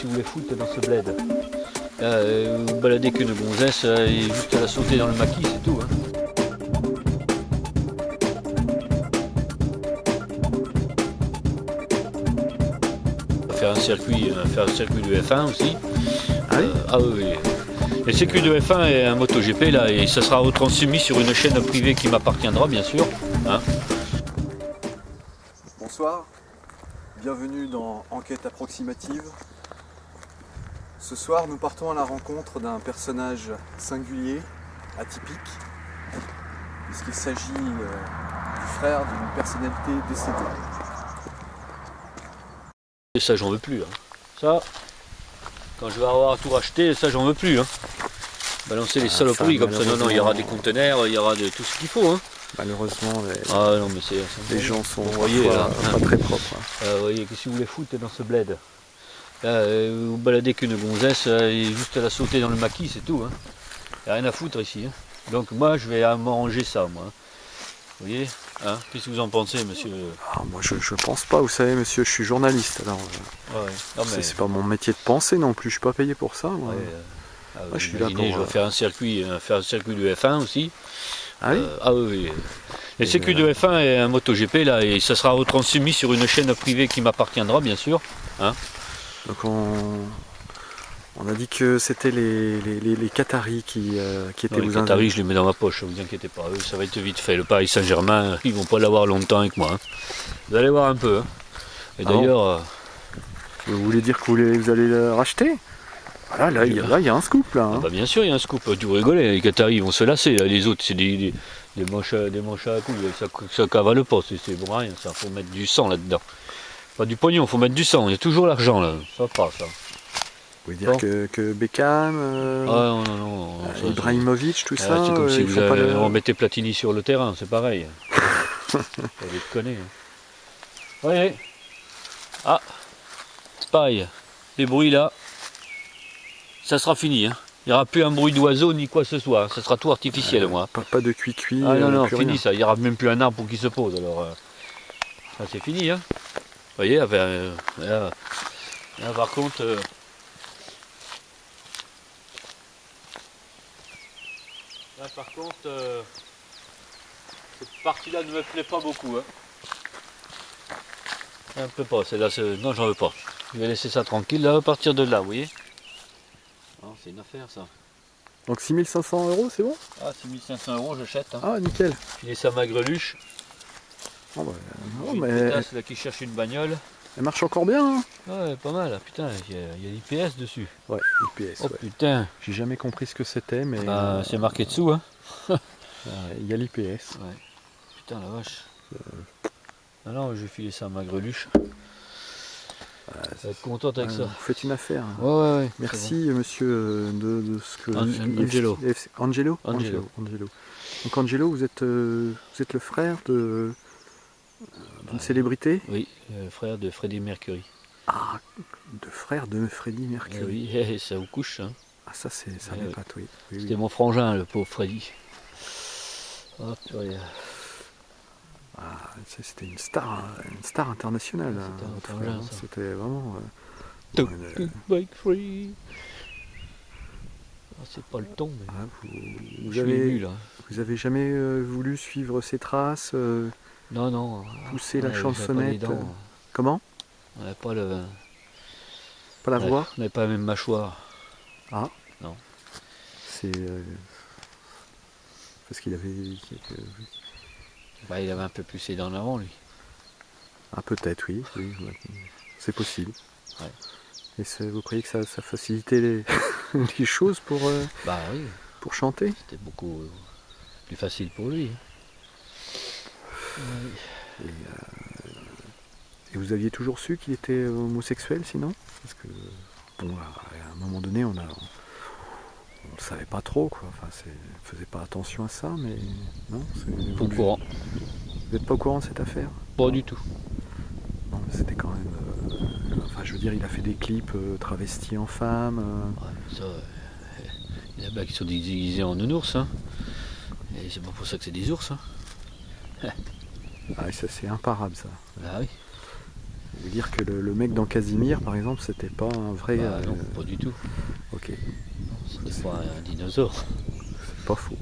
vous voulez foutre dans ce bled? Vous baladez qu'une gonzesse et juste à la sauter dans le maquis, c'est tout. Hein. On va faire un circuit de F1 aussi. Ah oui Oui. Le circuit de F1 est un MotoGP là, et ça sera retransmis sur une chaîne privée qui m'appartiendra bien sûr. Hein. Bonsoir, bienvenue dans Enquête approximative. Ce soir, nous partons à la rencontre d'un personnage singulier, atypique, puisqu'il s'agit du frère d'une personnalité décédée. Et ça, j'en veux plus. Hein. Ça, quand je vais avoir tout racheté, ça, j'en veux plus. Hein. Balancer les saloperies comme ça, non, il y aura des conteneurs, il y aura de tout ce qu'il faut. Hein. Malheureusement, les gens sont pas très propres. Vous voyez, qu'est-ce que vous voulez foutre dans ce bled? Vous baladez qu'une gonzesse et juste à la sauter dans le maquis, c'est tout. Hein. Il n'y a rien à foutre ici. Hein. Donc moi, je vais m'arranger ça, moi. Vous voyez hein. Qu'est-ce que vous en pensez, monsieur? Moi, je pense pas, vous savez, monsieur, je suis journaliste. Alors, c'est pas mon métier de penser non plus, je suis pas payé pour ça. Moi. Je suis là pour... Je vais faire un circuit de F1 aussi. Ah oui oui. Le circuit de F1 est un MotoGP là, et ça sera retransmis sur une chaîne privée qui m'appartiendra, bien sûr. Hein. Donc on a dit que c'était les Qataris qui étaient les Qataris, je les mets dans ma poche, ne vous inquiétez pas, eux, ça va être vite fait. Le Paris Saint-Germain, ils vont pas l'avoir longtemps avec moi. Hein. Vous allez voir un peu. Hein. Et d'ailleurs... Vous voulez dire que vous allez le racheter? Voilà, là, il y a un scoop là. Hein. Bien sûr, il y a un scoop. Tu rigoler, les Qataris ils vont se lasser. Là. Les autres, c'est des manches à couilles. Ça cavale pas, c'est bon rien. Ça, faut mettre du sang là-dedans. Pas du pognon, faut mettre du sang. Il y a toujours l'argent là. Ça passe. Ça. Vous voulez dire que Beckham, non. Ibrahimovic, tout ça. C'est comme si on mettait Platini sur le terrain, c'est pareil. Vous déconner. Hein. Oui. Ah, c'est pareil. Les bruits là. Ça sera fini, hein. Il n'y aura plus un bruit d'oiseau ni quoi que ce soit, ça sera tout artificiel moi. Pas de cuit-cuit. Non, fini rien. Ça, il n'y aura même plus un arbre pour qu'il se pose, alors ça c'est fini, hein. Vous voyez, là, par contre, cette partie-là ne me plaît pas beaucoup, hein. Un peu pas, celle-là, non j'en veux pas. Je vais laisser ça tranquille, là, à partir de là, vous voyez. C'est une affaire ça. Donc 6500 €, c'est bon? Ah, 6500 €, j'achète. Hein. Ah, nickel. Filer ça ma greluche. Une pétasse là qui cherche une bagnole. Elle marche encore bien. Hein. Ouais, pas mal. Putain, il y a l'IPS dessus. Ouais, l'IPS. Oh putain. J'ai jamais compris ce que c'était, mais. C'est marqué dessous, hein. Il y a l'IPS. Ouais. Putain, la vache. Alors, je vais filer ça à ma greluche. Ça va être contente avec ça. Vous faites une affaire. Ouais. Merci monsieur de ce que... Angelo. Angelo. Donc Angelo, vous êtes le frère d'une célébrité? Oui, le frère de Freddie Mercury. Ah, de frère de Freddie Mercury. Oui, ça vous couche. Hein. Ah ça m'épate, oui. C'était mon frangin, le pauvre Freddie. Oh, c'était une star internationale. C'était vraiment... Bike free. C'est pas le ton, mais vous avez jamais voulu suivre ses traces? Non. Pousser la chansonnette. Comment? On n'avait pas la voix? On n'avait pas la même mâchoire. Ah. Non. C'est parce qu'il avait... il avait un peu plus ses dents en avant, lui. Ah, peut-être, oui. C'est possible. Ouais. Et vous croyez que ça facilitait les choses pour, oui. pour chanter? C'était beaucoup plus facile pour lui. Et vous aviez toujours su qu'il était homosexuel, sinon? Parce que, à un moment donné, on ne savait pas trop, quoi. Enfin, on faisait pas attention à ça, mais non. Pas au courant. Vous n'êtes pas au courant de cette affaire? Pas du tout. Non, mais c'était quand même... je veux dire, il a fait des clips travestis en femme. Il y en a qui sont déguisés en nounours, hein. Et c'est pas pour ça que c'est des ours, hein. Ah, ça c'est imparable, ça. Ah oui. Ça veut dire que le mec dans Casimir, par exemple, c'était pas un vrai... Bah, non, pas du tout. Ok, C'était pas un dinosaure. c'est pas faux.